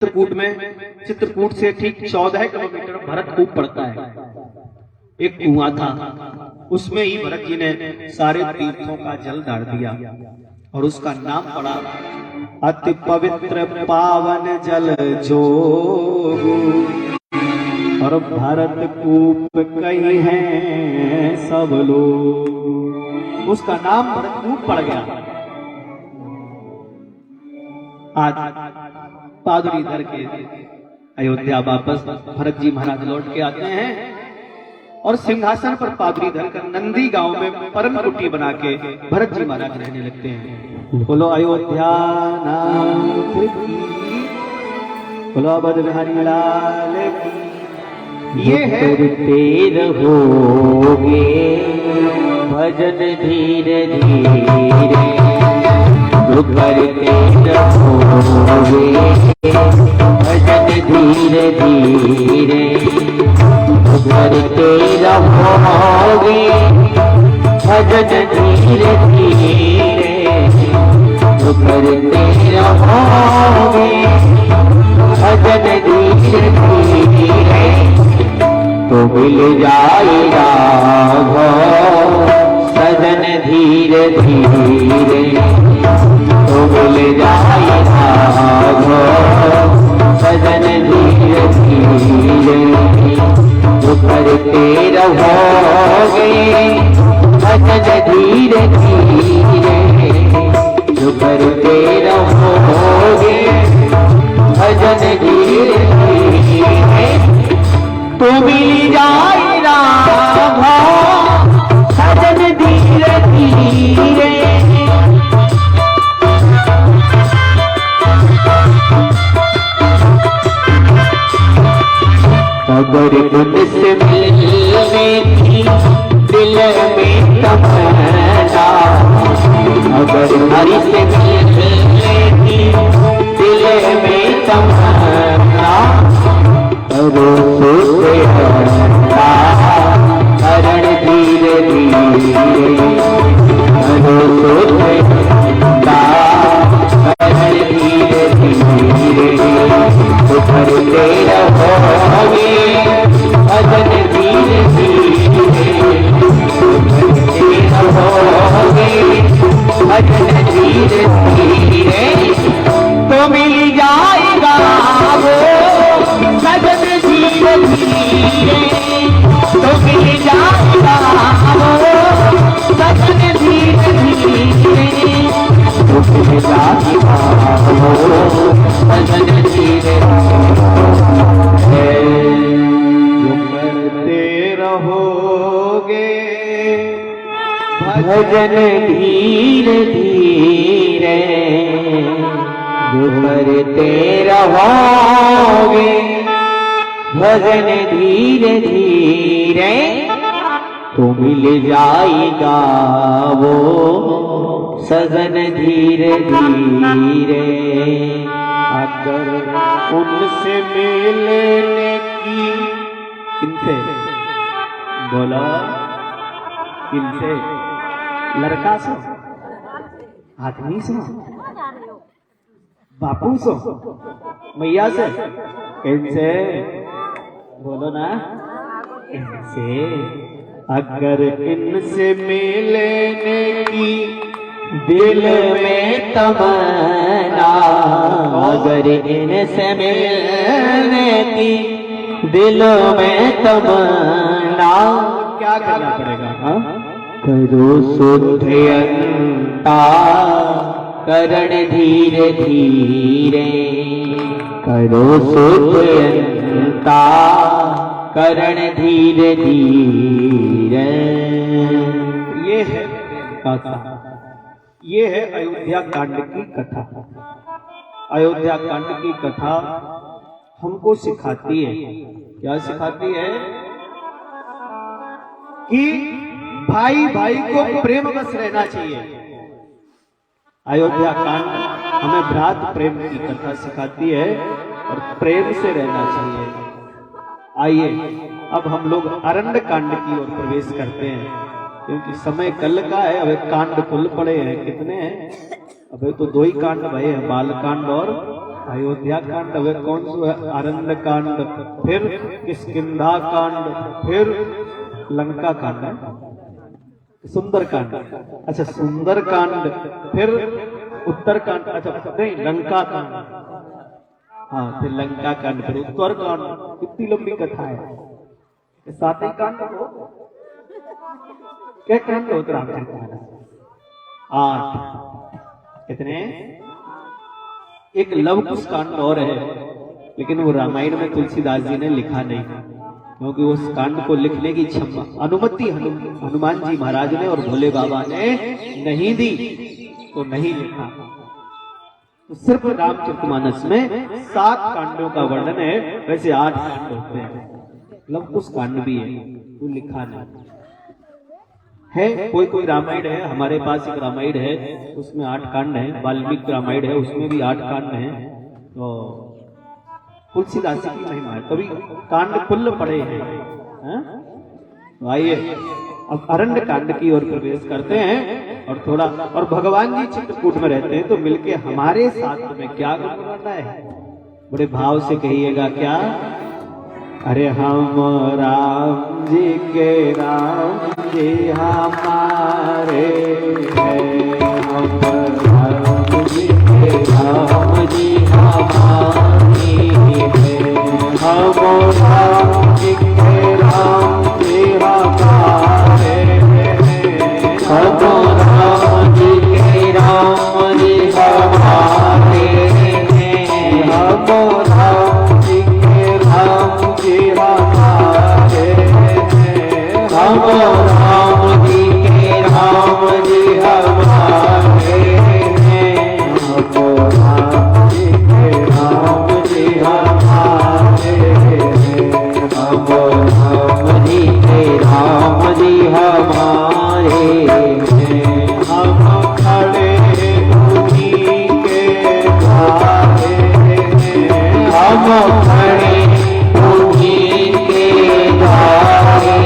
चित्रकूट से ठीक 14 किलोमीटर भरतकूप पड़ता है। एक कुआं था, उसमें ही भरत जी ने सारे तीर्थों का जल डाल दिया और उसका नाम पड़ा अति पवित्र पावन जल जोगु। और भरतकूप कहीं हैं सब लोग, उसका नाम भरतकूप पड़ गया। आज पादुरी धर के अयोध्या वापस भरत जी महाराज लौट के आते हैं और सिंहासन पर पादुरी धर कर नंदी गांव में परम कुटी बना के भरत जी महाराज रहने लगते हैं। बोलो अयोध्या नाथ की, बोलो अवध बिहारी लाल की। ये है रहोगे भजन धीरे धीरे, करते रहोगे भजन धीरे धीरे, करते रहोगे भजन धीरे धीरे, करते रहोगे भजन धीरे धीरे, तो मिल जाएगा सजन धीरे धीरे, तो मिल जाएगा सजन धीरे धीरे, जो करते रहोगे भजन धीरे धीरे, जो करते रहोगे भजन धीरे धीरे, तो मिल जाएगा भजन धीरे धीरे। अगर तुझसे मिलने की दिल में तमन्ना, अगर हरि से मिलने की दिल में तमन्ना, करो सोचे करण धीरे धीरे, करो सोचे करण धीरे धीरे, तो करते रहोगे भजन धीरे धीरे, करते रहोगे भजन धीरे धीरे, तो मिल जाएगा वो भजन धीरे धीरे, तो मिल जाएगा वो भजन धीरे धीरे, तो मिल जाएगा वो भजन धीरे धीरे, जो करते रहोगे भजन धीरे धीरे, जो करते रहोगे भजन धीरे धीरे, तो मिल जाएगा वो सजन धीरे धीरे। अगर उनसे मिलने की, किनसे बोला, किनसे, लड़का से, आदमी से, बापू से, मैया से, इनसे बोलो ना, इनसे। अगर इनसे मिलने की दिल में तमन्ना, अगर इनसे मिलने की दिल में तमन्ना, क्या करना पड़ेगा? करो शुद्धयंता करण धीरे धीरे, करो शुद्धयंता करण धीरे धीरे। ये है कथा, ये है अयोध्या कांड की कथा। अयोध्या कांड की कथा हमको सिखाती है, क्या सिखाती है? कि भाई भाई को प्रेम बस रहना चाहिए। अयोध्या कांड हमें भ्रात प्रेम की कथा सिखाती है और प्रेम से रहना चाहिए। आइए अब हम लोग अरण्य कांड की ओर प्रवेश करते हैं, क्योंकि समय कल का है। अब कांड खुल पड़े हैं, कितने हैं? अबे तो 2 ही कांड भये हैं, बाल कांड और अयोध्या कांड, वे कौन सा है? आरण्य कांड, फिर किष्किंधा कांड, फिर लंका कांड है, सुंदर कांड। अच्छा सुंदर कांड, फिर उत्तर कांड, अच्छा नहीं लंका कांड, हाँ फिर लंका कांड, फिर उत्तर कांड। कितनी लंबी कथा है। 7 ही कांड हो, क्या कांड होते रामचरितमानस? 8। कितने? एक लव कुश कांड और है, लेकिन वो रामायण में तुलसीदास जी ने लिखा नहीं, क्योंकि उस कांड को लिखने की अनुमति हनुमान जी महाराज ने और भोले बाबा ने नहीं दी, तो नहीं लिखा। तो सिर्फ रामचरितमानस में 7 कांडों का वर्णन है, वैसे 8 कांड होते हैं। लव कुश कांड भी है, वो लिखा नहीं है। कोई कोई रामायण है, हमारे पास एक रामायण है, उसमें 8 कांड है। वाल्मीकि रामायण है, उसमें भी 8 कांड है। तो तुलसीदास जी की महिमा है, कभी कांड कुल पढ़े हैं। तो आइए अब अरण्य कांड की ओर प्रवेश करते हैं, और थोड़ा और भगवान जी चित्रकूट में रहते हैं, तो मिलके हमारे साथ में क्या करना है, बड़े भाव से कहिएगा क्या? अरे हम राम जी के राम जी हमारे हैं, हम राम जी के राम जी हमारे हैं, हम राम जी के राम जी हमारे हैं, हम राम जी के राम जी हमारे हैं, हम राम जी के राम जी हमारे हैं, हम राम जी के राम जी हमारे हैं, हम राम जी के राम जी हमारे हैं, हम राम जी के राम जी हमारे हैं, हम खड़े उन्हीं के द्वारे हैं, हम खड़े उन्हीं के द्वारे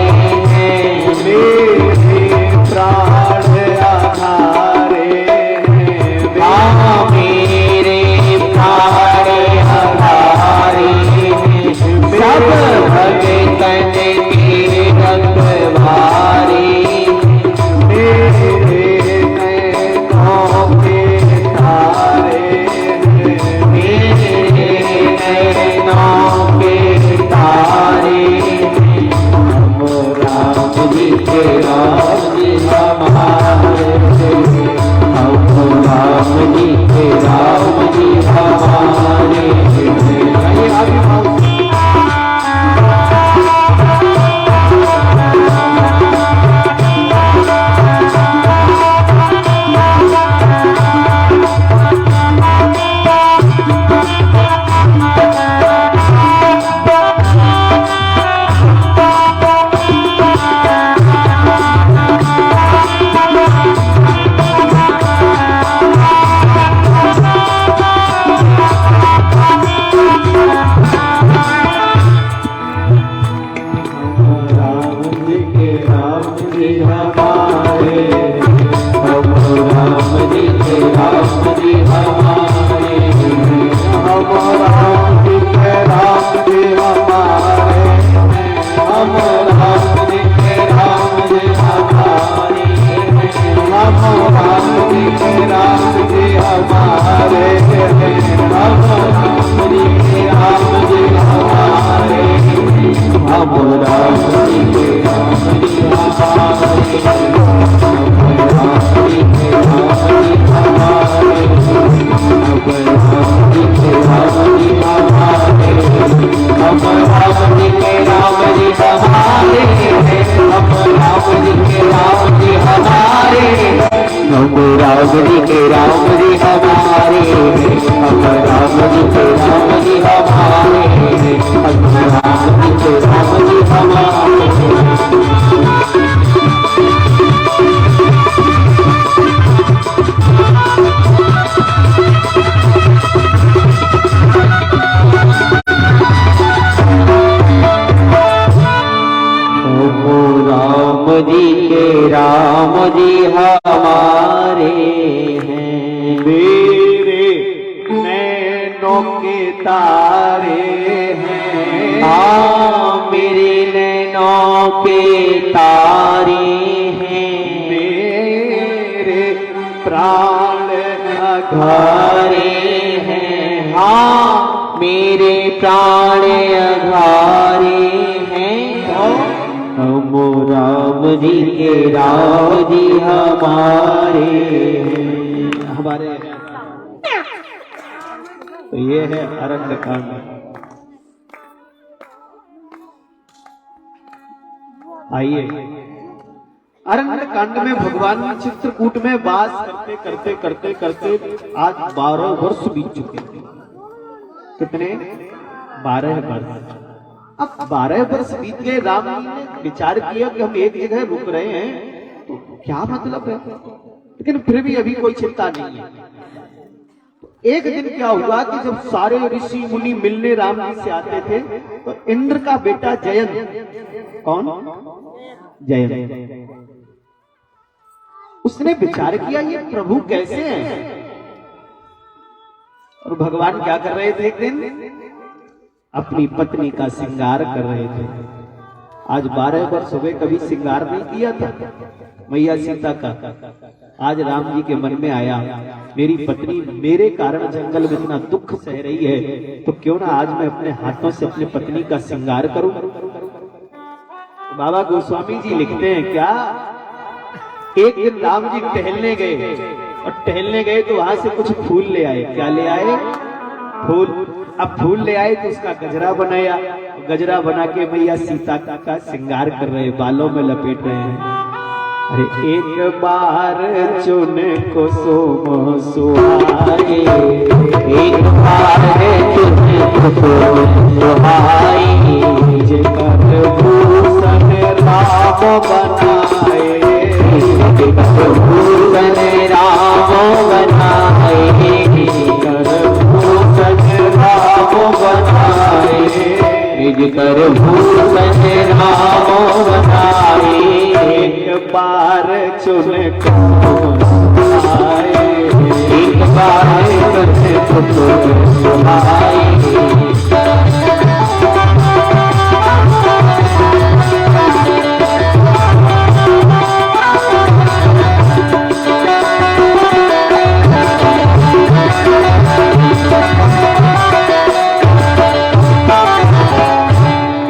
हैं, मेरे प्राण आधारे हैं, मेरे प्राण आधारे हैं, सब भगतन के रखवारे, मेरे नैनों के तारे हैं, मेरे नैनों के तारे हैं, हम राम जी के राम जी हमारे हैं, हम राम जी के राम जी हमारे हैं। नैनों के तारे हैं, हाँ मेरे नैनों के तारे हैं, मेरे प्राण अघारे हैं, हाँ मेरे प्राण अघारे हैं। हम राम जी के राम जी हमारे हमारे। तो ये है अरण्य कांड। आइए, अरण्य कांड में भगवान चित्रकूट में वास करते करते करते करते आज 12 वर्ष बीत चुके हैं। कितने? 12 वर्ष। अब 12 वर्ष बीत गए, राम जी ने विचार किया कि हम एक जगह रुक रहे हैं तो क्या मतलब है, लेकिन फिर भी अभी कोई चिंता नहीं है। एक दिन क्या हुआ कि जब सारे ऋषि मुनि मिलने राम जी से आते थे तो इंद्र का बेटा जयंत, कौन? जयंत, उसने विचार किया ये प्रभु कैसे हैं। और भगवान क्या कर रहे थे? एक दिन अपनी पत्नी का श्रृंगार कर रहे थे। आज 12 वर्ष हो गए, कभी श्रृंगार नहीं किया था मैया सीता का। आज राम जी के मन में आया मेरी पत्नी मेरे कारण जंगल में इतना दुख सह रही है, तो क्यों ना आज मैं अपने हाथों से अपनी पत्नी का श्रृंगार करूं। बाबा गोस्वामी जी लिखते हैं क्या, एक दिन राम जी टहलने गए और टहलने गए तो वहां से कुछ फूल ले आए। क्या ले आए? फूल। अब फूल ले आए तो उसका गजरा बनाया, गजरा बना के मैया सीता का श्रृंगार कर रहे, बालों में लपेट रहे हैं। अरे एक बार चुन को सोम सुहाए, एक बार चुन को सुहाए, जेकर भूषण राम बनाए, जेकर भूषण राम बनाए, जेकर भूषण राम बनाए, जेकर भूषण राम बनाए। एक बार चुन को सुहाए, एक बार चुन को सुहाए।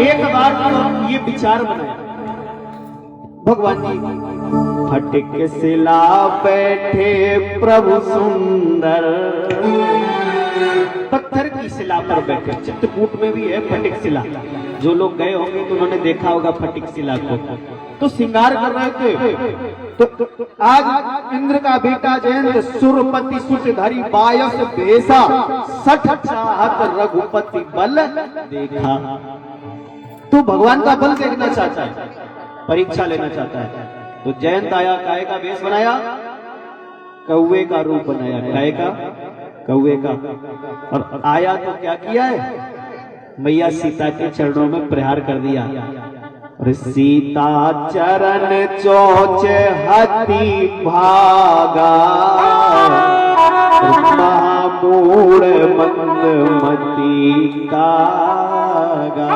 एक बार ये विचार बनाया भगवान जी, फटिक शिला बैठे प्रभु सुंदर, पत्थर की शिला पर बैठे। चित्रकूट में भी है फटिक शिला, जो लोग गए होंगे तो उन्होंने देखा होगा फटिक शिला को। तो श्रृंगार कर रहे थे तो आज इंद्र का बेटा जयंत सुरपति सुरधारी बायस भेषा 60 चाहत रघुपति बल देखा। तो भगवान का बल देखना चाहता है, परीक्षा लेना चाहता है। तो जयंत आया, गाय का वेश बनाया, कौवे का रूप बनाया, गाय का, कौवे का, और आया तो क्या किया है? मैया सीता के चरणों में प्रहार कर दिया। और सीता चरण चोच हति भागा, महामूढ़ मंदमती कागा।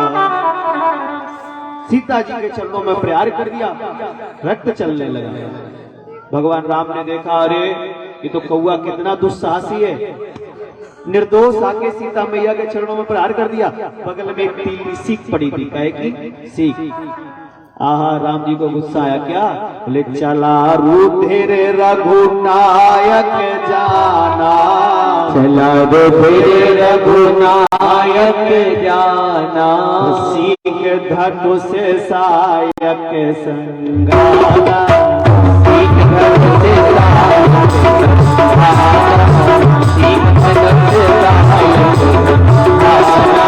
सीता जी के चरणों में प्रहार कर दिया, रक्त चलने लगा। भगवान राम ने देखा, अरे ये तो कौआ कितना दुस्साहसी है, निर्दोष आके सीता मैया के चरणों में प्रहार कर दिया। बगल में एक पीली सीख पड़ी थी, कहे की सीख। आहा, राम जी को गुस्सा आया। क्या बोले? चला रुधिर रघुनायक जाना, चला रुधिर रघुनायक जाना, सीख धनुष सायक संगाना, सीख धनुष सायक संगाना, सीख धनुष सायक संगाना।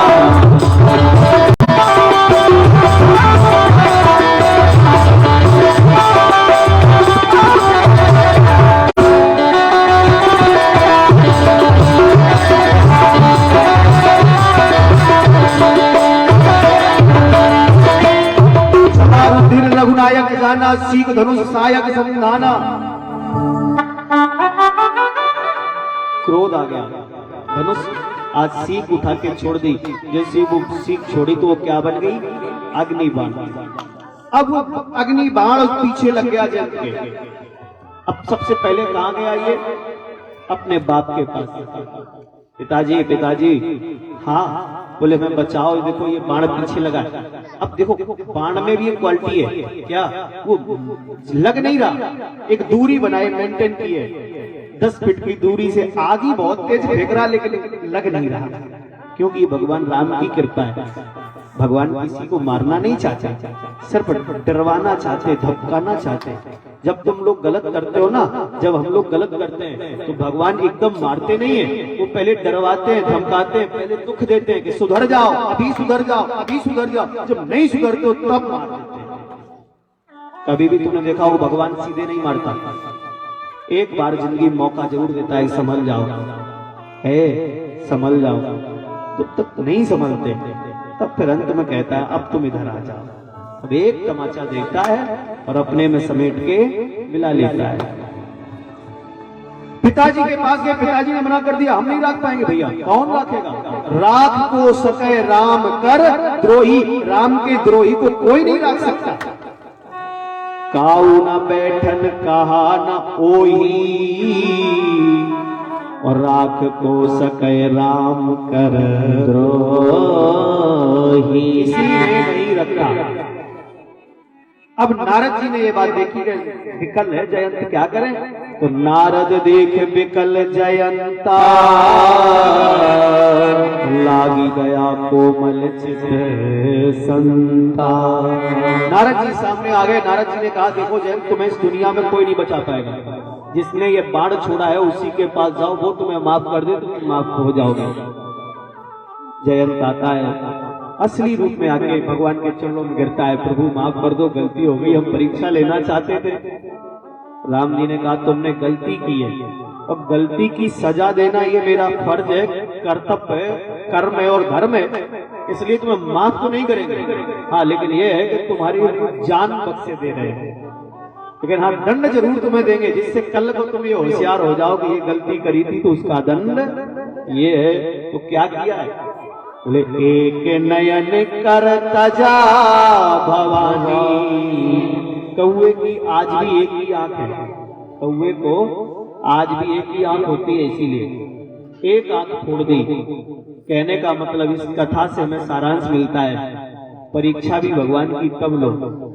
रघुनायक जाना, सीख धनुष सायक संधाना। क्रोध आ गया, धनुष आज सीख उठा के छोड़ दी, जैसे वो सीख छोड़ी तो वो क्या बन गई? अग्नि बाण। अब वो अग्नि बाण पीछे लग गया जयंत के। अब सबसे पहले कहाँ गया ये? अपने बाप के पास। पिताजी पिताजी, हाँ। बोले मैं बचाओ, देखो ये बाण पीछे लगा। अब देखो बाण में भी एक क्वालिटी है, क्या वो लग नहीं रहा, एक दूरी बनाए मेंटेन की है, 10 फीट की दूरी से आगे बहुत तेज फेंक रहा लेकिन लग नहीं रहा, क्योंकि ये भगवान राम की कृपा है। भगवान किसी को मारना नहीं चाहते, सिर्फ डरवाना चाहते, धमकाना चाहते। जब तुम लोग गलत करते हो ना, जब हम लोग गलत करते हैं तो भगवान एकदम मारते नहीं है, वो पहले डरवाते हैं, धमकाते हैं, पहले दुख देते हैं कि सुधर जाओ, अभी सुधर जाओ, अभी सुधर जाओ। जब नहीं सुधरते हो तब मार देते हैं। कभी भी तुमने देखा हो भगवान सीधे नहीं मारता, एक बार जिंदगी मौका जरूर देता है, संभल जाओ, संभल जाओ। जब तक नहीं संभलते तब फिर अंत में कहता है अब तुम इधर आ जाओ। अब एक तमाचा देखता है और अपने में समेट के मिला लेता है। पिताजी के पास गए, पिताजी ने मना कर दिया, हम नहीं राख पाएंगे भैया। कौन राखेगा? राख को सके राम कर द्रोही, राम के द्रोही को कोई नहीं राख सकता। काऊ न बैठन कहा न ओही, और राख को सके राम कर द्रोही, इसीलिए नहीं रखा। अब नारद जी ने ये बात देखी कि विकल है जयंत, क्या करें? तो नारद देख विकल जयंता, लागी गया कोमल चित संता। नारद जी सामने आ गए। नारद जी ने कहा देखो जयंत, तुम्हें इस दुनिया में कोई नहीं बचा पाएगा, जिसने ये बाण छोड़ा है उसी के पास जाओ, वो तुम्हें माफ कर दे, तुम माफ हो जाओगे। जयंत आता है, असली रूप में आके भगवान के चरणों में गिरता है, प्रभु माफ कर दो, गलती हो गई, हम परीक्षा लेना चाहते थे। राम जी ने कहा तुमने गलती की है, अब गलती की सजा देना ये मेरा फर्ज है, कर्तव्य है, कर्म है और धर्म है, इसलिए तुम्हें माफ तो नहीं करेंगे। हाँ, लेकिन ये है कि तुम्हारी जान बख्शे दे रहे हैं, लेकिन हाँ दंड जरूर तुम्हें देंगे, जिससे कल को तुम ये होशियार हो जाओ कि ये गलती करी थी तो उसका दंड ये है। तो क्या किया है? बोले एक नयन कर तजा भवानी। कौए की आज भी एक ही आंख है, कौए को आज भी एक ही आंख होती है, इसीलिए एक आंख फोड़ दी। कहने का मतलब इस कथा से हमें सारांश मिलता है, परीक्षा भी भगवान की तब लो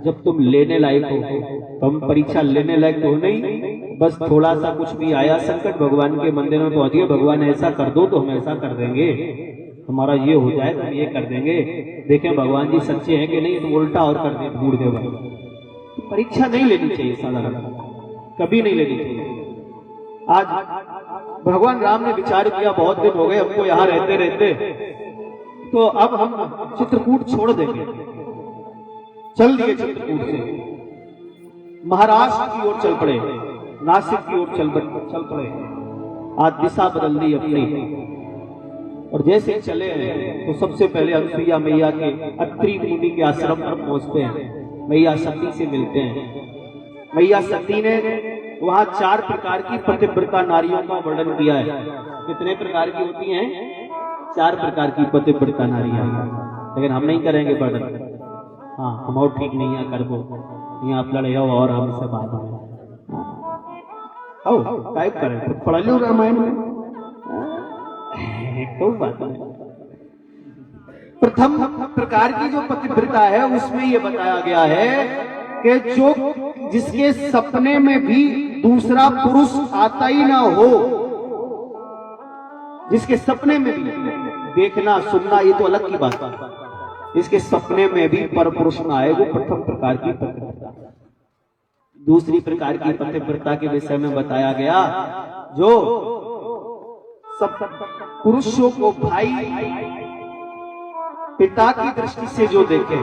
जब तुम लेने लायक हो। हम परीक्षा लेने लायक तो नहीं, बस थोड़ा सा कुछ भी आया संकट, भगवान के मंदिर में पहुंच गए, भगवान ऐसा कर दो तो हम ऐसा कर देंगे, हमारा ये हो जाए तो हम ये कर देंगे। देखें भगवान जी सच्चे हैं कि नहीं, तो उल्टा और कर दे ढूंढ दे। परीक्षा नहीं लेनी चाहिए, साधारण कभी नहीं लेनी चाहिए। आज भगवान राम ने विचार किया, बहुत दिन हो गए हमको यहाँ रहते रहते, तो अब हम चित्रकूट छोड़ देंगे। चल दिए चित्रकूट से, महाराष्ट्र की ओर चल पड़े, नासिक की ओर चल पड़े। आज दिशा बदल दी अपनी, और जैसे चले हैं तो सबसे पहले अनुसुईया मैया के अत्रि मुनि के आश्रम पर पहुंचते हैं। मैया सती से मिलते हैं। मैया सती ने वहां 4 प्रकार की पतिव्रता नारियों का वर्णन किया है। कितने प्रकार की होती हैं? 4 प्रकार की पतिव्रता नारियां, लेकिन हम नहीं करेंगे वर्णन। हाँ, हम और ठीक नहीं है कर दो, यहाँ आप लड़े हो और हमसे बात टाइप करें तो पढ़ लो रामायण में, कोई बात नहीं। प्रथम प्रकार की जो पतिव्रता है उसमें ये बताया गया है कि जो जिसके सपने में भी दूसरा पुरुष आता ही ना हो, जिसके सपने में भी, देखना सुनना ये तो अलग की बात है, इसके सपने में भी पर पुरुष ना आए, वो प्रथम प्रकार की पतिव्रता। दूसरी प्रकार की पतिव्रता के विषय में बताया गया, जो सब पुरुषों को भाई पिता की दृष्टि से जो देखे,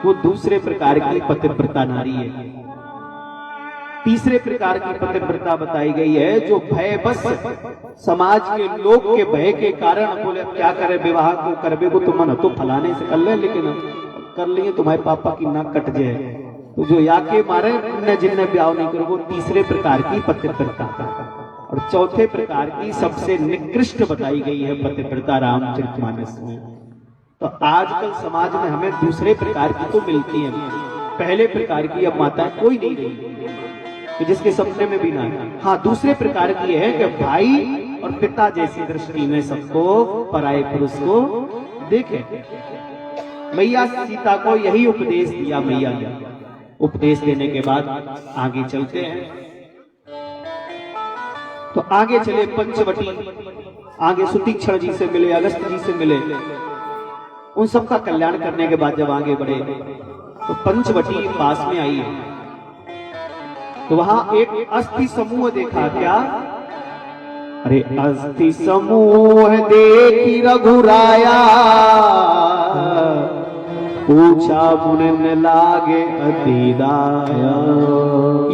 वो दूसरे प्रकार की पतिव्रता नारी है। तीसरे प्रकार की पतिव्रता बताई गई है, जो भय बस समाज के लोग के भय के कारण बोले क्या करे, विवाह को करबे को तुम मन तो फलाने से कर ले, लेकिन कर लिए तुम्हारे पापा की नाक कट जाए, तो जो या के मारे जिनने ब्याह नहीं करो, वो तीसरे प्रकार की पतिव्रता। और चौथे प्रकार की सबसे निकृष्ट बताई गई है पतिव्रता रामचरितमानस में। तो आजकल समाज में हमें दूसरे प्रकार की तो मिलती है, पहले प्रकार की अब माताएं कोई नहीं रही, तो जिसके सपने में भी ना। हाँ, दूसरे प्रकार की है कि भाई और पिता जैसी दृष्टि में सबको, पराये पुरुष को देखे। मैया सीता को यही उपदेश दिया मैया ने। उपदेश देने के बाद आगे चलते हैं। तो आगे चले पंचवटी, आगे सुतीक्षण जी से मिले, अगस्त जी से मिले। उन सब का कल्याण करने के बाद जब आगे बढ़े तो पंचवटी पास में आई है। तो वहां एक अस्थि समूह देखा। क्या? अरे अस्थि समूह देखी रघुराया, पूछा मुन लागे अति दाया।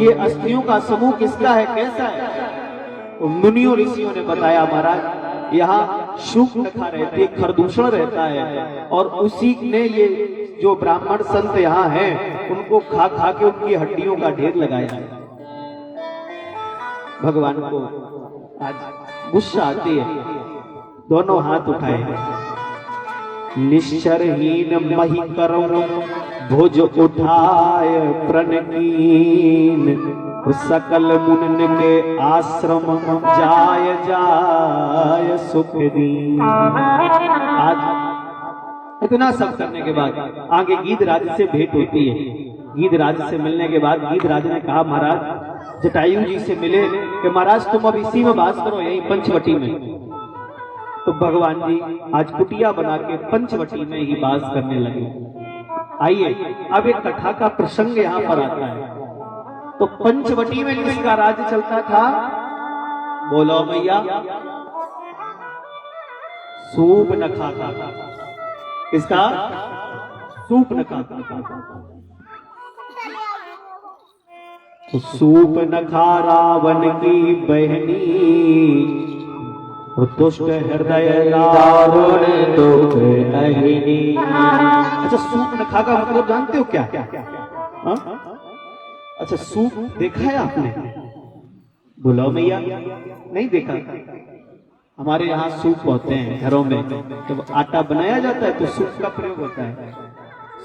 ये अस्थियों का समूह किसका है, कैसा है? तो मुनियों ऋषियों ने बताया, महाराज यहाँ शूर्पणखा रहती है, खरदूषण रहता है, और उसी ने ये जो ब्राह्मण संत यहाँ हैं उनको खा खा के उनकी हड्डियों का ढेर लगाया है। भगवान को आज गुस्सा आती है, दोनों हाथ उठाए, निश्चरहीन मही करम भुज उठाय प्रण कीन, सकल मुन के आश्रम जाय जाय सुख दीन। आज इतना सब करने के बाद आगे गीधराज से भेंट होती है। गीधराज से मिलने के बाद गीधराज ने कहा, महाराज जटायु जी से मिले कि महाराज तुम अब इसी में वास करो, यही पंचवटी में। तो भगवान जी आज कुटिया बना के पंचवटी में ही वास करने लगे। आइए अब एक कथा का प्रसंग यहाँ पर आता है। तो पंचवटी में किसका राज्य चलता था? बोलो मैया, शूर्पणखा का। किसका? शूर्पणखा का। तो शूर्पणखा रावण की बहनी, दुष्ट हृदय दारुण दुख अहिनी। अच्छा, शूर्पणखा का मतलब जानते हो क्या? अच्छा, सूप देखा है आपने? बोलो मैया, नहीं देखा? हमारे यहाँ सूप होते हैं घरों में, जब तो आटा बनाया जाता है तो सूप का प्रयोग होता है।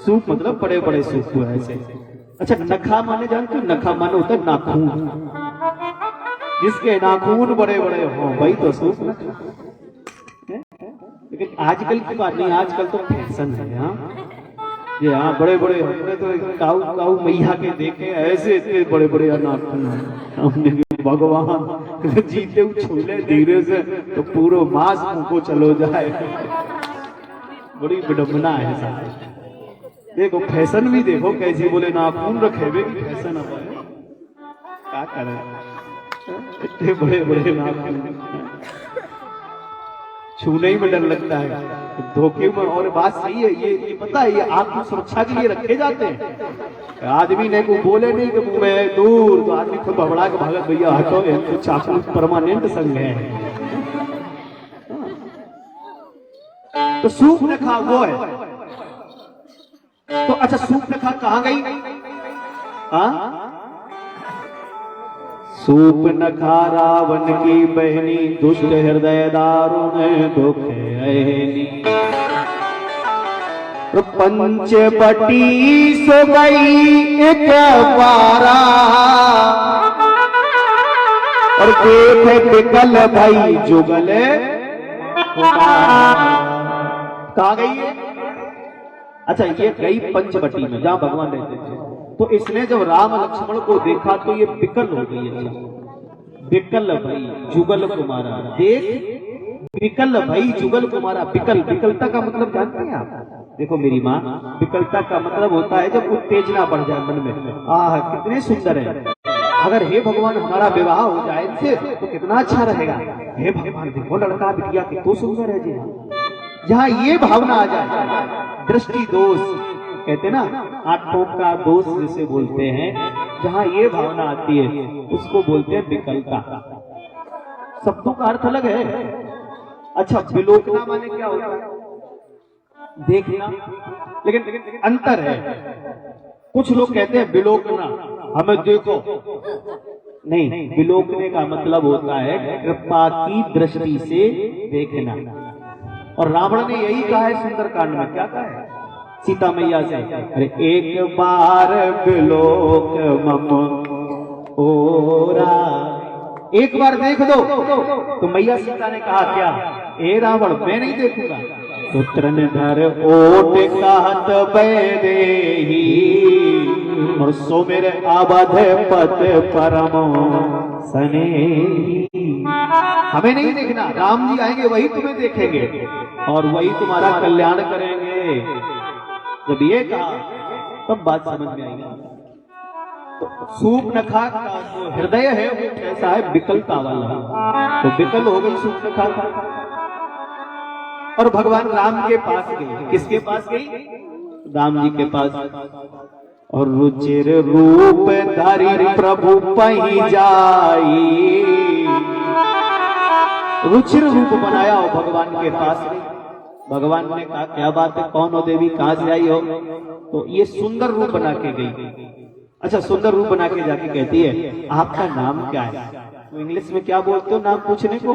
सूप मतलब बड़े बड़े सूप हुआ ऐसे। अच्छा, नखा माने जानते हो? नखा माने होता है नाखून, जिसके नाखून बड़े बड़े हो भाई तो सूप नखा। लेकिन आजकल की बात नहीं, आजकल तो फैशन है। यहाँ ये हाँ बड़े बड़े, हमने तो काऊ काऊ मैया के देखे ऐसे इतने बड़े बड़े नाखून, हमने भगवान जीते छूले धीरे से तो पूरा मांस मुंह को चलो जाए। बड़ी विडंबना है साहब। देखो फैशन भी देखो कैसी, बोले नाखून रखे हुए भी फैशन है। क्या करें, इतने बड़े बड़े नाखून छूने ही में डर लगता है, धोखे में। और बात सही है, ये पता है, ये आत्म सुरक्षा के लिए रखे जाते हैं। आदमी ने को बोले नहीं कि मुंह में दूर, तो आदमी खुद भबड़ा के भागत, भैया हटो, तो चाकू परमानेंट संग है। तो शूर्पणखा वो है। तो अच्छा, शूर्पणखा कहाँ गई? शूर्पणखा रावण की बहनी, दुष्ट हृदय दारुण दुख अहिनी। पंचवटी सो गई एक पारा, और देख बिकल भाई जुगल। कहाँ गई है? अच्छा, ये गई पंचवटी में जहाँ भगवान रहते थे। तो इसने जब राम लक्ष्मण को देखा तो ये बिकल हो गई है। बिकल भाई जुगल कुमारा, देख बिकल भाई जुगल कुमारा। बिकल, बिकलता का मतलब जानते हैं आप? देखो मेरी माँ, विकलता का मतलब होता है जब उत्तेजना बढ़ जाए मन में। आह कितने सुंदर है, अगर हे भगवान हमारा विवाह हो जाए इनसे तो कितना अच्छा रहेगा। हे भगवान देखो लड़का बिटिया कितना सुंदर है जी। जहाँ ये भावना आ जाए, दृष्टि दोष कहते ना, आंखों का दोष जिसे बोलते हैं, जहाँ ये भावना आती है उसको बोलते हैं विकलता। शब्दों का अर्थ अलग है। अच्छा, विलोकना माने क्या होता है? देखना, लेकिन अंतर है। कुछ लोग कहते हैं विलोकना, हमें देखो, नहीं, विलोकने का मतलब होता है कृपा की दृष्टि से देखना। और रावण ने यही कहा है सुंदरकांड में, क्या कहा है सीता मैया से, अरे एक बार विलोक मम ओरा, एक बार देख दो। तो मैया सीता ने कहा क्या, ए रावण मैं नहीं देखूंगा। तो तृणधर ओट कहत बैदेही, और सो मेरे आबध पत परम सनेही। हमें नहीं देखना, राम जी आएंगे वही तुम्हें देखेंगे और वही तुम्हारा कल्याण करेंगे। जब ये कहा तब बात समझ में आई। तो सूर्पनखा का जो हृदय है वो कैसा है, विकलता वाला। तो विकल हो गई सूर्पनखा और भगवान राम के पास गई। किसके पास गई, राम जी के पास। और रुचिर रूप धारी प्रभु पही जाई, रुचिर रूप बनाया और भगवान के पास गई। भगवान ने कहा क्या बात है, कौन हो देवी, कहां से आई हो। तो ये सुंदर रूप बना के गई। अच्छा, सुंदर रूप बना के जाके कहती है आपका नाम क्या है। तो इंग्लिश में क्या बोलते हो नाम पूछने को,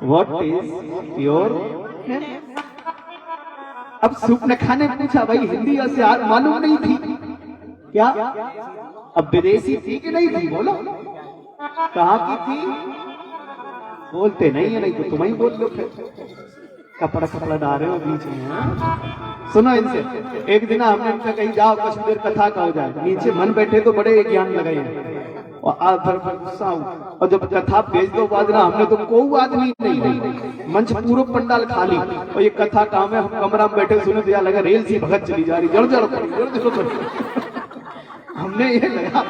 व्हाट इज योर। अब सूर्पनखा ने पूछा, भाई हिंदी से मालूम नहीं थी क्या, अब विदेशी थी कि नहीं थी, बोलो कहाँ की थी। बोलते नहीं है, नहीं तो तुम ही बोल लो फिर, कपड़ा डाल रहे हो बीच में। सुनो इनसे, एक दिन हमने इनसे कहीं जाओ कुछ देर कथा का हो जाए, नीचे मन बैठे तो बड़े ज्ञान लगाए और और जब कथा भेज दो बाद ना, हमने तो कोई आदमी नहीं, मंच पूरा पंडाल खाली और ये कथा काम है, हम कमरा में बैठे सुने तो लगा रेल सी भगत चली जा रही, जड़ जड़ हमने ये लगा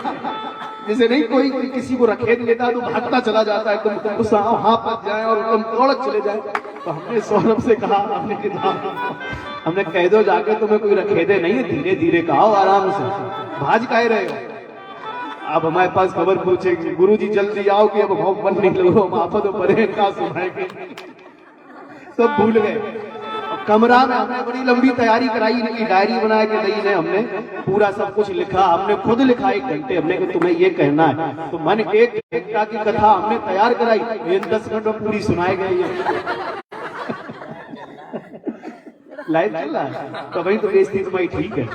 जैसे नहीं कोई किसी को रखेद लेता तो भागता चला जाता है, तुम वहां पहुंच जाए और तुम दौड़त चले जाए। तो हमने सौरभ से कहा, हमने कह दो जाके तुम्हें कोई रखेदे नहीं है, धीरे धीरे कहो आराम से, भाज काहे रहे हो। अब हमारे पास खबर पूछेगी गुरुजी जल्दी आओ कि अब हम बन निकलो, हम आफत परे का सुनाएंगे। सब भूल गए। कमरा में हमने बड़ी लंबी तैयारी कराई, इनकी डायरी बना के दी ने, हमने पूरा सब कुछ लिखा, हमने खुद लिखा 1 घंटे, हमने कि तुम्हें ये कहना है। तो मन एक का की कथा हमने तैयार कराई, ये 10 मिनट में पूरी सुनाए गई लाइव चल रहा है। तो भाई तो बेइज्जती तुम्हारी ठीक है,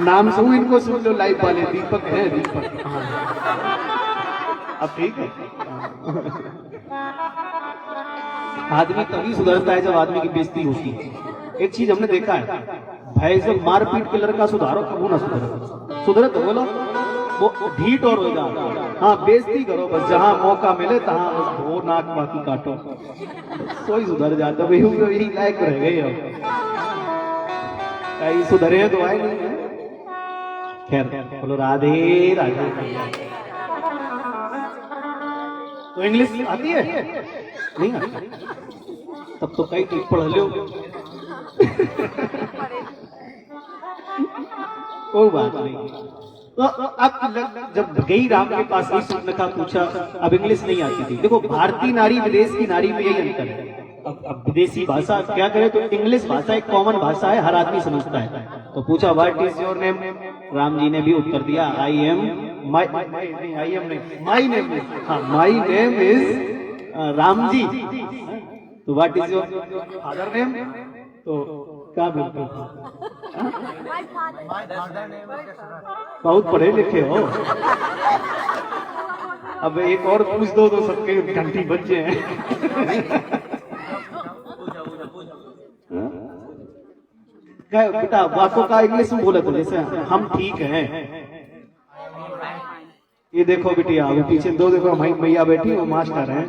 नाम सुन इनको सुन लो, लाइव वाले दीपक है, दीपक अब ठीक है। आदमी तभी सुधरता है जब आदमी की बेइज्जती होती है। एक चीज हमने देखा है, भय से मारपीट के लड़का सुधारो कबू ना सुधरे तो बोलो वो ढीठ और हो जाए। हाँ बेइज्जती करो बस, जहां मौका मिले तहां बस धो नाक बाकी काटो, सोई सुधर जाता। यही लायक रह गए, अब कहीं सुधरे तो आए नहीं। खैर बोलो राधे राधे। तो इंग्लिश आती है नहीं आती, तब तो कई ठीक पढ़ लो कोई बात नहीं। तो अब जब गई राम के पास ही सूर्पनखा पूछा, अब इंग्लिश नहीं आती थी। देखो भारतीय नारी विदेश की नारी में यही अंतर है। अब विदेशी भाषा क्या करे, तो इंग्लिश भाषा एक कॉमन भाषा है, हर आदमी समझता है। तो पूछा what is your name, Ram ji ने भी उत्तर दिया आई एम माई नेम, हाँ my name is Ram ji. तो what is your father name, तो क्या बोलते हो, बहुत पढ़े लिखे हो। अब एक और पूछ दो तो सबके घंटी बच्चे हैं। बेटा बातों का इंग्लिश में बोला तो जैसे हम ठीक हैं। ये देखो बिटिया, अभी पीछे दो देखो भाई मैया बैठी वो मास्टर है,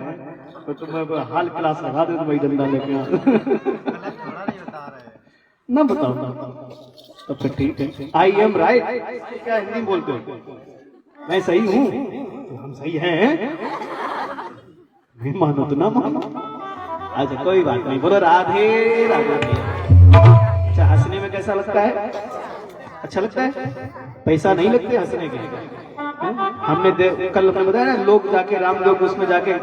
तो तुम्हें हाल क्लास लगा दे तो भाई डंडा लेके ना बताओ तो फिर ठीक है। आई एम राइट, क्या हिंदी बोलते हो, मैं सही हूँ, तो हम सही हैं, नहीं मानो तो ना मानो। अच्छा कोई बात नहीं, बोलो राधे राधे। अच्छा हंसने में कैसा लगता है, अच्छा लगता है, पैसा नहीं लगते हंसने के। कल हमने बताया ना, लोग जाके रामलोक उसमें जाके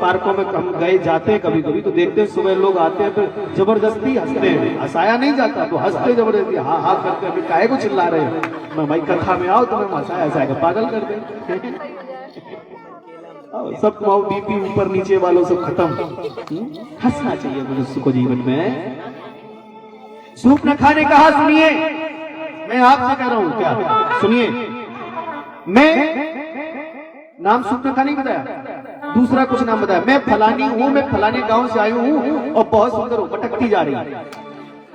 पार्कों में हम गए जाते हैं कभी कभी, तो देखते हैं सुबह लोग आते हैं तो जबरदस्ती हंसते हैं, हंसाया नहीं जाता तो हंसते जबरदस्ती, हाँ हाँ करते हैं, काहे को चिल्ला रहे हो, मैं भाई कथा में आओ तुम्हें हंसाया हंसाएगा, पागल कर दे। सब बीपी ऊपर नीचे वालों से खत्म। हंसना चाहिए मनुष्य को जीवन में। सूप न खाने कहा, सुनिए मैं आपसे कह रहा हूं, क्या सुनिए, मैं नाम सूप न खाने बताया, दूसरा कुछ नाम बताया, मैं फलानी हूं, मैं फलाने गांव से आई हूं और बहुत सुंदर हूं, भटकती जा रही है।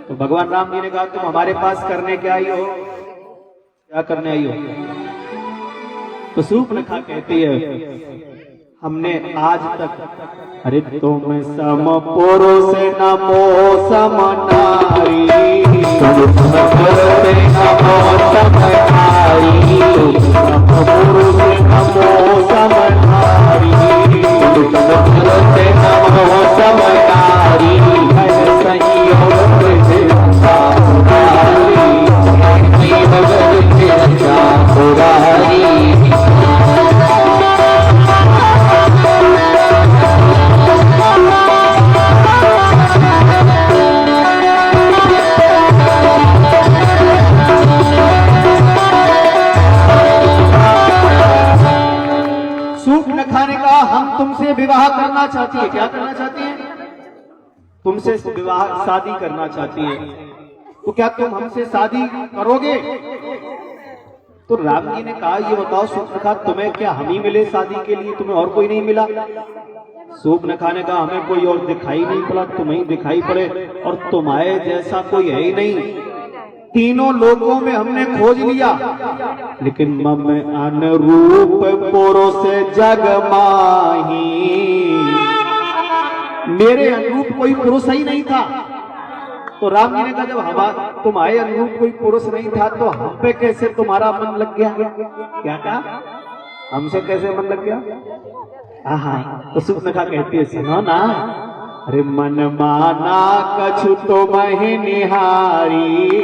तो भगवान राम जी ने कहा तुम हमारे पास करने क्या आई हो, क्या करने आई हो? तो सूप न खा कहती है हमने आज तक, अरे तुम सम पुरुष नमो सम नारी, तुम सम पुरुष नमो सम नारी, सम पुरुष नमो सम नारी, तुम सम पुरुष नमो सम नारी, संयोग तुमसे विवाह करना चाहती है। क्या करना चाहती है? तुमसे विवाह, शादी करना चाहती है। तो क्या तुम हमसे शादी करोगे? तो राम जी ने कहा ये बताओ सूर्पनखा, तुम्हें क्या हम ही मिले शादी के लिए, तुम्हें और कोई नहीं मिला? सूर्पनखा ने कहा हमें कोई और दिखाई नहीं पड़ा, तुम्हें ही दिखाई पड़े, और तुम्हारे जैसा कोई है ही नहीं, तीनों लोगों में हमने खोज लिया, लेकिन मम अनुरूप पुरुष जग माही, मेरे अनुरूप कोई पुरुष ही नहीं था। तो राम जी ने कहा जब तुम्हारे अनुरूप कोई पुरुष नहीं था तो हम पे कैसे तुम्हारा मन लग गया? क्या कहा? हमसे कैसे मन लग गया? आहा, तो सूर्पनखा कहती है सुनो ना, अरे मन माना कछु तो मही निहारी,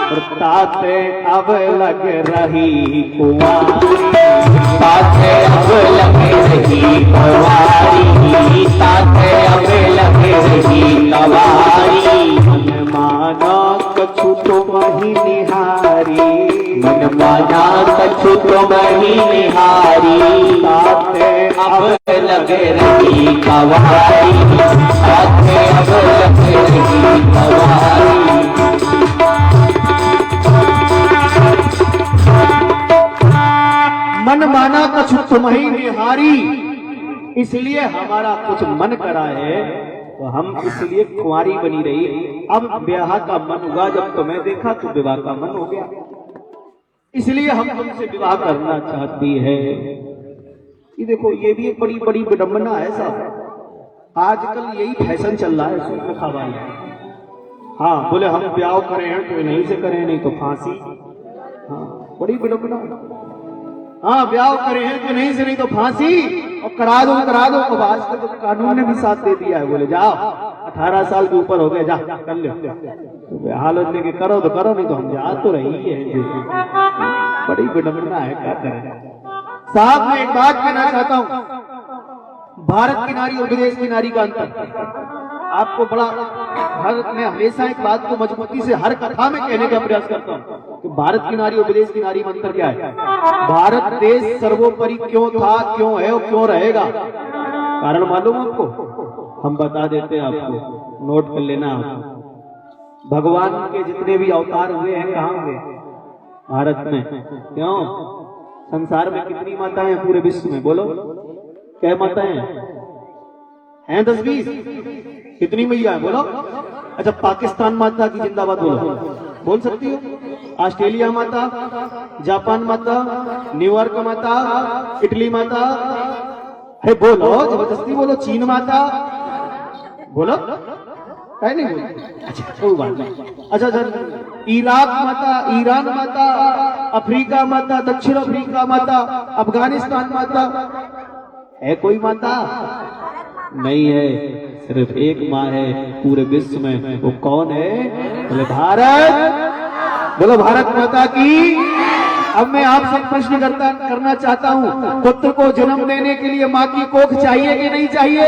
और ताते अब लग रही कुंवारी, ताते अब लग रही कुंवारी, ताते अब लग रही कुंवारी, मन माना कछु तो मही निहारी, मन माना कछु तो मही निहारी, ताते अब लग रही कुंवारी, ताते अब लग रही कुंवारी। मन माना कछु तुम्हीं निहारी, इसलिए हमारा कुछ मन करा है तो हम इसलिए कुंवारी बनी रही। अब ब्याह का मन हुआ, जब तुम्हें देखा तो विवाह का मन हो गया, इसलिए हम तुमसे विवाह करना चाहती है। ये देखो, ये भी एक बड़ी बड़ी विडंबना है साहब, आजकल यही फैशन चल रहा है सूर्पनखा वाला। हाँ, बोले हम ब्याह करें हैं तो नहीं से करें, नहीं तो फांसी। हाँ, बड़ी विडंबना। हाँ, ब्याह करे हैं तो नहीं से नहीं तो फांसी, और करा दो अब आजकल तो कानून ने भी साथ दे दिया है, बोले जाओ 18 साल के ऊपर हो गए, जा कर ले, तो हालत लेके करो तो करो, नहीं तो हम जा तो रही है। बड़ी विडंबना है, क्या करें साहब। मैं एक बात कहना चाहता हूँ, भारत की नारी और विदेश की नारी का अंतर आपको बड़ा, मैं हमेशा एक बात को मजबूती से हर कथा में कहने का प्रयास करता हूँ कि भारत की नारी और विदेश की नारी में अंतर क्या है। भारत देश सर्वोपरि क्यों था, क्यों है और क्यों रहेगा, कारण मालूम आपको? हम बता देते हैं आपको, नोट कर लेना। भगवान के जितने भी अवतार हुए हैं कहाँ हुए? भारत में। क्यों? संसार में कितनी माताएं हैं पूरे विश्व में? बोलो, क्या माताएं हैं? 10-20? कितनी मैया है? बोलो। अच्छा, पाकिस्तान माता की जिंदाबाद बोलो, बोल सकती हो? ऑस्ट्रेलिया माता, जापान माता, न्यूयॉर्क माता, इटली माता, अरे बोलो, जबरदस्ती बोलो। चीन माता बोलो, क्या नहीं बोलो? अच्छा, कोई बात नहीं। अच्छा, इराक माता, ईरान माता, अफ्रीका माता, दक्षिण अफ्रीका माता, अफगानिस्तान माता, है कोई माता? नहीं है, सिर्फ एक माँ है पूरे विश्व में। वो कौन है? बोले भारत। बोलो भारत माता की। अब मैं आपसे प्रश्न करना चाहता हूँ, पुत्र को जन्म देने के लिए माँ की कोख चाहिए कि नहीं चाहिए?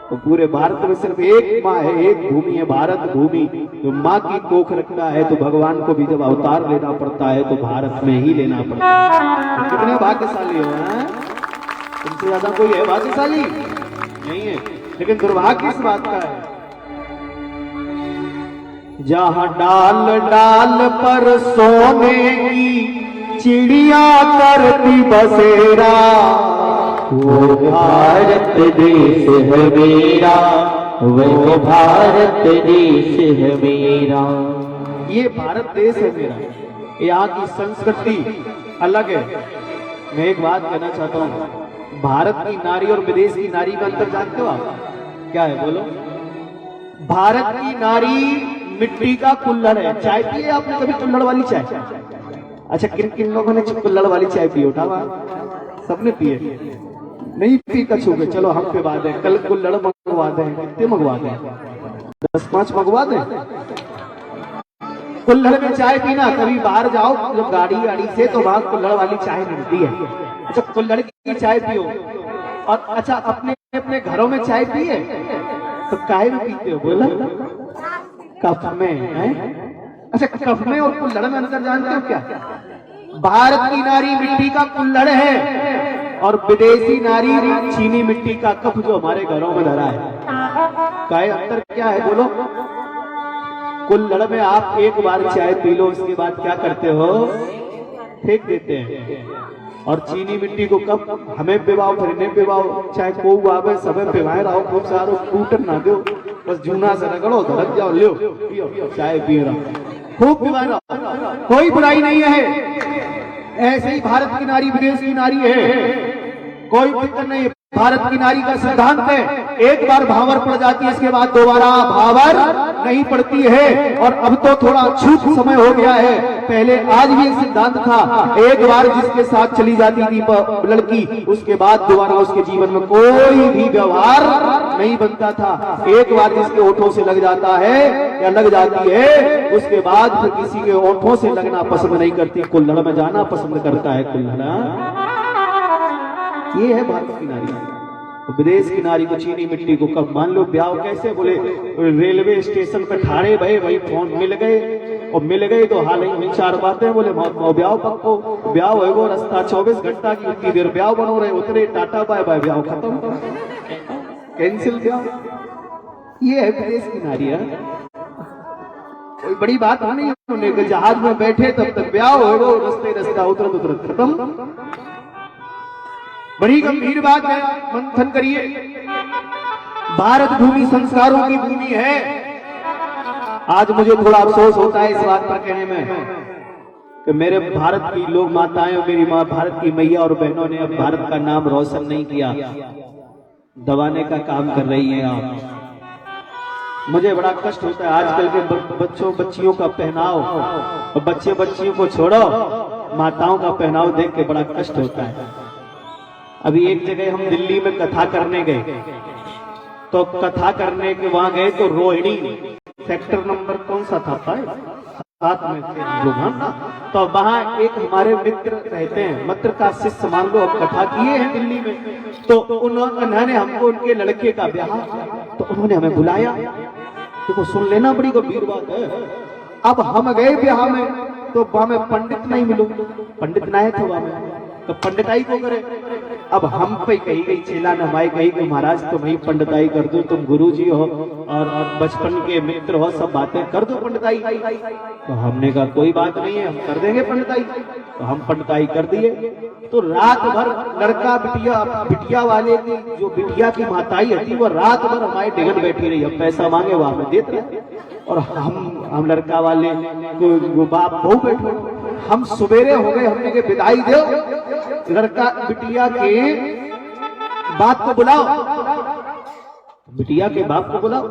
तो पूरे भारत में सिर्फ एक माँ है, एक भूमि है, भारत भूमि। जो माँ की कोख रखता है तो भगवान को भी जब अवतार लेना पड़ता है तो भारत में ही लेना पड़ता है। तो कितने भाग्यशाली हो, तुमसे ज्यादा कोई है भाग्यशाली? नहीं है। लेकिन दुर्भाग्य इस बात का है, जहां डाल डाल पर सोने की चिड़िया करती बसेरा, वो भारत देश है मेरा, वो भारत देश है मेरा। ये भारत देश है मेरा, यहाँ की संस्कृति अलग है। मैं एक बात कहना चाहता हूँ, भारत की नारी और विदेश की नारी का अंतर जानते हो आप? क्या है बोलो? भारत की नारी मिट्टी का कुल्हड़ है। चाय पी है आपने कभी कुल्हड़ वाली चाय? अच्छा, किन किन लोगों ने कुल्हड़ वाली चाय पी? उठावा, सबने पिए? नहीं पी कछू के, चलो हम पे बात है। कल कुल्हड़ मंगवा दें, कितने मंगवा दें? 10-5 मंगवा दें। कुल्हड़ में चाय पीना, कभी बाहर जाओ जब गाड़ी से तो वहां कुल्हड़ वाली चाय मिलती है। अच्छा, कुल्हड़ की चाय पियो। और अच्छा, अपने अपने घरों में चाय पिए तो काहे में पीते हो बोला? कप में है। अच्छा, कप में और कुल्हड़ में अंतर जानते हो क्या? भारत की नारी मिट्टी का कुल्हड़ है और विदेशी नारी चीनी मिट्टी का कप जो हमारे घरों में धरा है। काहे अंतर क्या है बोलो? कुल्हड़ में आप एक बार चाय पी लो, उसके बाद क्या करते हो? फेंक देते हैं। और चीनी मिट्टी को कप हमें पिवाओ, फिर इन्हें पिवाओ, चाहे को आवे सब पिवाए रहो, खूब सारो टूटन ना दो, बस जूना से रगड़ो, धड़क जाओ, लो पियो, चाय पी रहा, खूब पिवाए रहो, कोई बुराई नहीं है। ऐसे ही भारत की नारी विदेश की नारी है, कोई फिक्र नहीं है। भारत की नारी का सिद्धांत है, एक बार भावर पड़ जाती है, इसके बाद दोबारा भावर नहीं पड़ती है। और अब तो थोड़ा छूट समय हो गया है, पहले आज भी एक सिद्धांत था, एक बार जिसके साथ चली जाती थी लड़की, उसके बाद दोबारा उसके जीवन में कोई भी व्यवहार नहीं बनता था। एक बार जिसके ओठों से लग जाता है या लग जाती है, उसके बाद फिर किसी के ओठों से लगना पसंद नहीं करती, कुल्हड़ में जाना पसंद करता है। कुल्हड़ ये है भारत की नारी। विदेश की नारी को चीनी मिट्टी को कब मान लो ब्याह कैसे? बोले रेलवे स्टेशन पे ठाड़े भये, वही फोन मिल गए, और मिल गए तो हाल ही 4 बातें बोले ब्याह पक्को, ब्याह है वो रास्ता 24 घंटा की, उतनी देर ब्याह बनो रहे, उतरे टाटा बाय बाय, ब्याह खत्म, कैंसिल ब्याह। ये है विदेश की नारी। कोई बड़ी बात नहीं, उन्होंने जहाज में बैठे तब तक ब्याह हो वो, रास्ता उतरत उतरत खत्म। बड़ी गंभीर बात है, मंथन करिए। भारत भूमि संस्कारों की भूमि है। आज मुझे थोड़ा अफसोस होता है इस बात पर कहने में कि मेरे भारत की लोग माताएं और मेरी माँ भारत की मैया और बहनों ने अब भारत का नाम रोशन नहीं किया, दबाने का काम कर रही हैं आप। मुझे बड़ा कष्ट होता है आजकल के बच्चों बच्चियों का पहनाव, और बच्चे बच्चियों को छोड़ो, माताओं का पहनाव देख के बड़ा कष्ट होता है। अभी एक जगह हम दिल्ली में कथा करने गए, तो कथा करने के वहां गए तो रोहिणी सेक्टर नंबर कौन सा था 7 में थे लोग, तो वहां एक हमारे मित्र रहते हैं, मित्र का शिष्य मान लो, अब कथा किए हैं दिल्ली में, तो उन्होंने हमको उनके लड़के का ब्याह, तो उन्होंने हमें बुलाया। देखो सुन लेना, बड़ी गंभीर बात है। अब हम गए ब्याह में तो वहां में पंडित नहीं मिलो, पंडित ना थे वहां में, तो पंडिताई को करे। अब हम पे कही गई चेला नमाई कही कि महाराज तुम ही पंडिताई कर दो, तुम गुरुजी हो और बचपन के मित्र हो, सब बातें कर दो पंडिताई। तो हमने कहा कोई बात नहीं है, हम कर देंगे पंडिताई। तो हम पंडिताई कर दिए। तो रात भर लड़का बिटिया वाले की जो बिटिया की माताई होती वो रात भर हमारे डिगन बैठी रही, अब पैसा मांगे वहां में देते रहे, और हम लड़का वाले को बाप बहू बैठो। हम सवेरे हो गए, हमने के विदाई दो, लड़का बिटिया के बाप को बुलाओ, बिटिया के बाप को बुलाओ।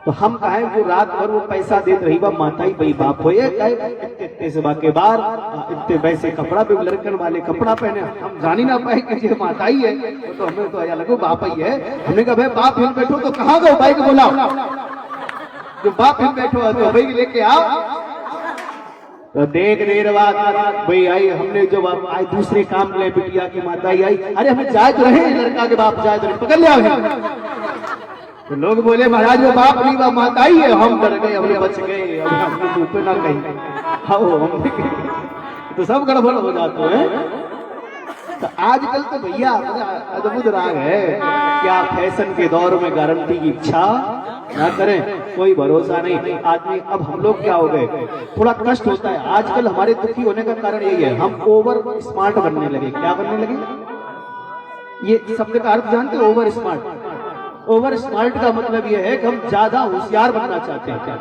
तो हम कहे वो रात भर वो पैसा देते रही, वह माताई भाई बाप हो इतने से बाके बार इतने वैसे कपड़ा भी लड़कन वाले कपड़ा पहने, हम जानी ना पाए कि ये माताई है, तो हमें तो लगो बाप ही है। हमने कहा भाई बाप हिल बैठो, तो कहाँ गो भाई को बुलाओ, जो बाप हिल बैठो तो भाई लेके आओ। तो देख देर बाद भाई आई, हमने जब आई दूसरे काम ले, बिटिया की माता आई, अरे हमें जाए तो रहे, लड़का के बाप जाए तो रहे, पकड़ लिया है। तो लोग बोले महाराज वो बाप नहीं, वो माता ही है। हम डर गए, हमने बच गए, हमने मुंह पे ना कहीं। हाँ हमने तो सब गड़बड़ हो जाते हैं। तो आजकल तो भैया अद्भुत राग है, क्या फैशन के दौर में गारंटी की इच्छा ना करें, कोई भरोसा नहीं। आदमी अब हम लोग क्या हो गए, थोड़ा कष्ट होता है। आजकल हमारे दुखी होने का कारण यही है, हम ओवर स्मार्ट बनने लगे। क्या बनने लगे? ये शब्द का अर्थ जानते हो? Over smart. ओवर स्मार्ट का मतलब यह है कि हम ज्यादा होशियार बनना चाहते हैं।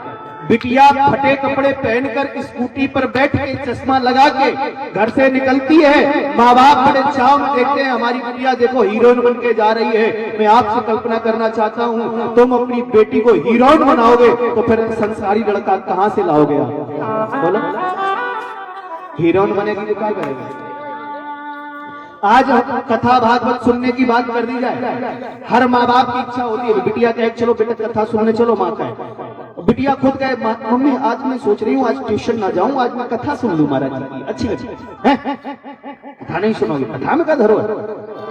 बिटिया फटे कपड़े पहनकर स्कूटी पर बैठ के चश्मा लगा के घर से निकलती है, माँ बाप बड़े चाव में देखते हैं हमारी बिटिया देखो हीरोइन बन के जा रही है। मैं आपसे कल्पना करना चाहता हूँ, तुम अपनी बेटी को हीरोइन बनाओगे तो फिर संसारी लड़का कहाँ से लाओगे आप? बोलो, हीरोइन बनेगी तो क्या करेगा? आज कथा भागवत सुनने की बात कर दी जाए, हर माँ बाप की इच्छा होती है बिटिया कहे चलो बेटा कथा सुनने चलो, माँ कहे। बिटिया खुद कहे मम्मी आज मैं सोच रही हूँ आज ट्यूशन ना जाऊं, आज मैं कथा सुन लूं महाराज जी की, अच्छी लगी। कथा नहीं सुनोगी? कथा में क्या धरो है,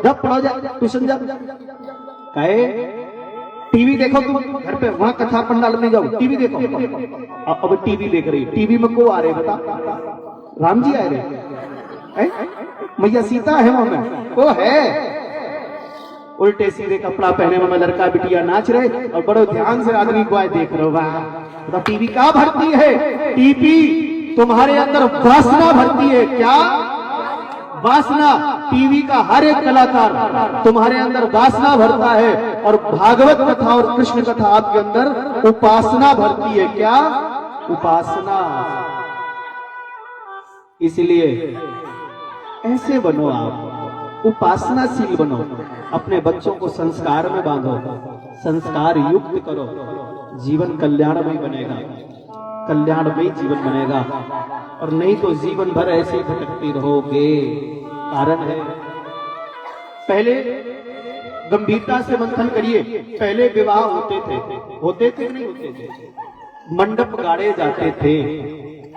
जब पढ़ो जा ट्यूशन जा। कहे टीवी देखो तुम घर पे, वहां कथा पंडाल में जाओ, टीवी देखो। अब टीवी देख रही, टीवी में को आ रहे बता? राम जी आ रहे, मैया सीता है वहां में, वो है। उल्टे सीधे कपड़ा पहने में लड़का बिटिया नाच रहे और बड़े ध्यान से आदमी को आए देख रहे हो। वाह, टीवी क्या भरती है? टीवी तुम्हारे अंदर वासना भरती है। क्या वासना? टीवी का हर एक कलाकार तुम्हारे अंदर वासना भरता है, और भागवत कथा और कृष्ण कथा आपके अंदर उपासना भरती है। क्या? उपासना। इसलिए ऐसे बनो, आप उपासनाशील बनो, अपने बच्चों को संस्कार में बांधो, संस्कार युक्त करो, जीवन कल्याणमय बनेगा, कल्याणमय जीवन बनेगा। और नहीं तो जीवन भर ऐसे भटकते रहोगे। कारण है, पहले गंभीरता से मंथन करिए। पहले विवाह होते थे नहीं होते थे? मंडप गाड़े जाते थे।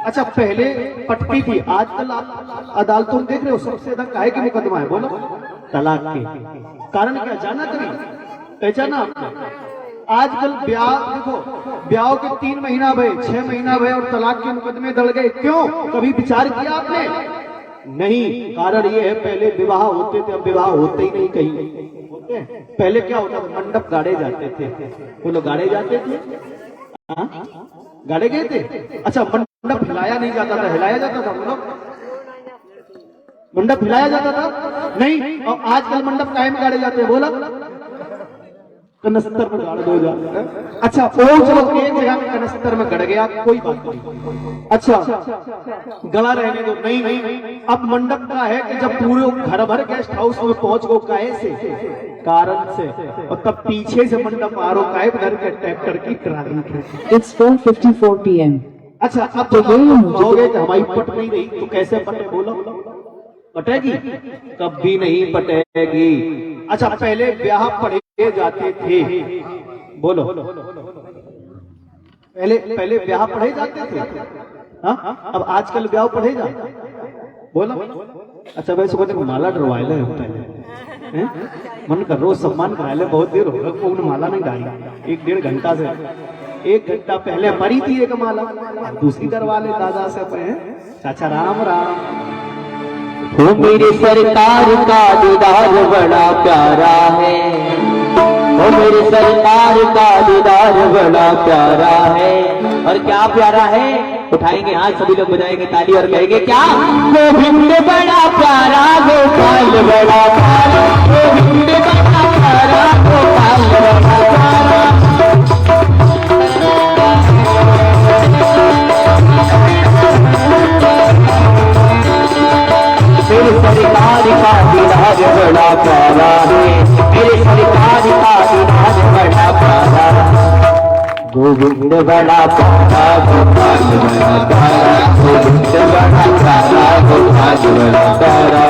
अच्छा पहले पटती थी, आजकल आप अदालतों में देख रहे हो सबसे ज्यादा काहे की मुकदमा है? बोलो, तलाक के। कारण क्या जाना? कभी पहचाना आपने? आजकल ब्याह देखो, ब्याह के 3 महीना भय, 6 महीना भय और तलाक के मुकदमे दड़ गए। क्यों? कभी विचार किया आपने? नहीं। कारण ये है, पहले विवाह होते थे, अब विवाह होते ही नहीं। कहीं होते हैं? पहले क्या होता था? मंडप गाड़े जाते थे। बोलो, गाड़े जाते थे? गाड़े गए थे? अच्छा, मंडप हिलाया नहीं जाता था? हिलाया जाता था? बोलो, मंडप हिलाया जाता था? नहीं। और आजकल मंडप काहे में गाड़े जाते हैं? बोला, कनस्तर में गाड़ दो जा। अच्छा वो चलो एक जगह में कनस्तर में गड़ गया, कोई बात नहीं। अच्छा गला रहने दो। नहीं, अब मंडप का है कि जब पूरे घर भर गेस्ट हाउस में पहुंच गो, काहे से? कारण से। और तब पीछे से मंडप आ रो काहे भर के ट्रैक्टर की ट्राली। It's 4:54 p.m. अच्छा अब तो कहोगे कि हमारी पट नहीं रही, तो कैसे पटे? बोलो, पटेगी? कभी नहीं पटेगी। अच्छा पहले ब्याह पढ़े जाते थे। बोलो, पहले ब्याह पढ़े जाते थे। हाँ, अब आजकल ब्याह पढ़े जाते। बोलो। अच्छा वैसे बोले माला डरवाए ले होता है, मन कर रोज सम्मान कराए ले। बहुत देर हो गया कौन माला नहीं डाली, 1-1.5 घंटा से। 1 घंटा पहले मरी थी एक माला, दूसरी डरवा ले दादा से। चाचा राम राम। वो मेरे सरकार का दीदार बड़ा प्यारा है, वो मेरे सरकार का दीदार बड़ा प्यारा है। और क्या प्यारा है? उठाएंगे हाथ सभी लोग, बजाएंगे ताली और कहेंगे क्या? गोविंद बड़ा प्यारा, गोपाल बड़ा प्यारा, गोविंद बड़ा प्यारा, गोपाल बड़ा प्यारा। मेरे सरकार का दीदार बड़ा प्यारा है, मेरे सरकार का दीदार बड़ा प्यारा। गोविंद बड़ा प्यारा, गोपाल बड़ा प्यारा, गोविंद बड़ा प्यारा, गोपाल बड़ा प्यारा।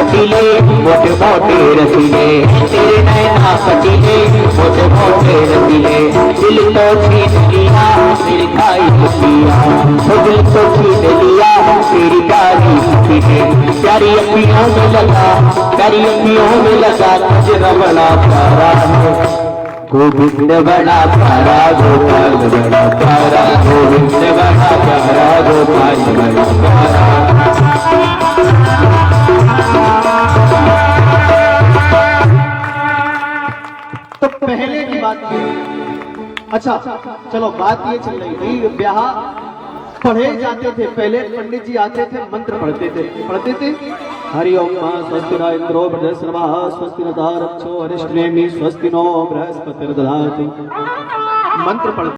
कटीले मोटे मोटे रसीले, तेरे नैना कटीले मोटे मोटे रसीले, दिल तो छीन लिया मेरी खाई खुशियाँ, दिल तो छीन लिया तेरी प्यारी खुशियाँ, प्यारी अखियों में लगा, प्यारी अखियों में लगा, तुझे बड़ा प्यारा है गोविंद, बड़ा प्यारा गोपाल, बड़ा प्यारा गोविंद, बड़ा प्यारा गोपाल, बड़ा प्यारा। तो पहले की बात की, अच्छा चलो बात ये चल रही थी, ब्याह पढ़े जाते थे, पहले पंडित जी आते थे, मंत्र पढ़ते थे हरि ओम स्वस्ति न इंद्रो बृहस्पतिर्वाह स्वस्ति न तारक्षो अरिष्टनेमि स्वस्ति नो बृहस्पतिर्दधातु, मंत्र पढ़ते